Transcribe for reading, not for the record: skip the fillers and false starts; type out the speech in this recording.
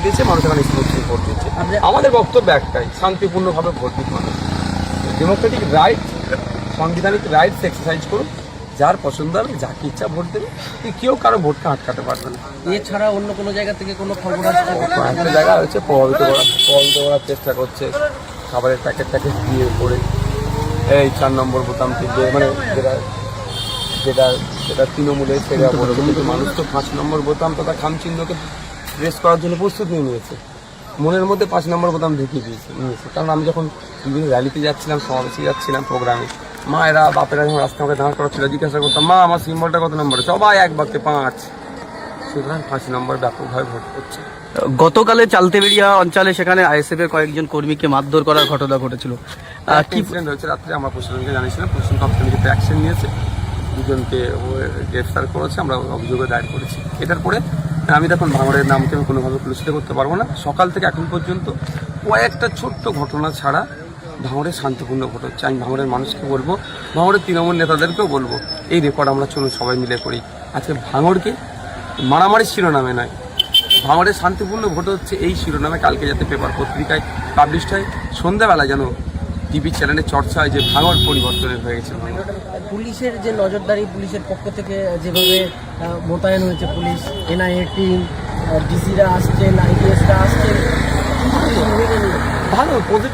দিয়েছে, মানুষ এখানে স্মুথলি ভোট দিচ্ছে। আমাদের বক্তব্য একটাই, শান্তিপূর্ণভাবে ভোট দিন মানুষ। ডেমোক্রেটিক রাইট, সাংবিধানিক রাইটস এক্সারসাইজ করুন, যার পছন্দ হবে যাকে ইচ্ছা ভোট দেবে, কেউ কারো ভোটকে আটকাতে পারবে না। এছাড়া অন্য কোনো জায়গা থেকে কোনো খবর আসছে? একটা জায়গা হচ্ছে প্রভাবিত করার চেষ্টা করছে, খাবারের প্যাকেট দিয়ে করে এই 4 নম্বর বোতাম টিপে, মানে যেটা তৃণমূলের সেটা বলবে, কিন্তু মানুষ তো 5 নম্বর বোতাম তথা খামচিহ্নকে প্রেস করার জন্য প্রস্তুত নিয়ে নিয়েছে, মনের মধ্যে 5 নম্বর বোতাম ঢুকিয়ে নিয়েছে। কারণ আমি যখন বিভিন্ন র্যালিতে যাচ্ছিলাম, সমাবেশে যাচ্ছিলাম, প্রোগ্রামে, মায়েরা বাপেরা যখন রাস্তা আমাকে দাঁড় করা ছিল, জিজ্ঞাসা করতাম, মা আমার সিম্বলটা কত নম্বরে, সবাই এক বাক্যে 5। সুতরাং 5 নম্বর ব্যাপকভাবে ভোট করছে। গতকালে চালতেবেড়িয়া অঞ্চলে সেখানে আইএসএফ এর কয়েকজন কর্মীকে মারধর করার ঘটনা ঘটেছিল, কি ইনসিডেন্ট হয়েছে রাত্রে আমরা প্রশাসনকে জানিয়েছিলাম, প্রশাসন কমিশন থেকে অ্যাকশন নিয়েছে, দুজনকে গ্রেফতার করেছে, আমরা অভিযোগে দায়ের করেছি। এটার পরে আমি দেখুন ভাঙড়ের নামকে আমি কোনোভাবে কলুষিত করতে পারবো না। সকাল থেকে এখন পর্যন্ত কয়েকটা ছোট্ট ঘটনা ছাড়া ভাঙড়ে শান্তিপূর্ণ ভোট হচ্ছে। আমি ভাঙড়ের মানুষকে বলবো, ভাঙড়ের তৃণমূল নেতাদেরকেও বলবো, এই রেকর্ড আমরা চলুন সবাই মিলে করি। আজকে ভাঙড়কে মারামারির শিরোনামে নয়, ভাঙড়ে শান্তিপূর্ণ ভোট হচ্ছে এই শিরোনামে কালকে যাতে পেপার পত্রিকায় পাবলিশড হয়, সন্ধ্যাবেলা যেন টিভি চ্যানেলে চর্চা হয় যে ভাঙড় পরিবর্তনের হয়ে গেছে। পুলিশের যে নজরদারি, পুলিশের পক্ষ থেকে যেভাবে মোতায়েন হয়েছে পুলিশ, এনআইএ টিম, ডিসিরা আসছেন, আইপিএসরা আসছেন, ভালো পজিটিভ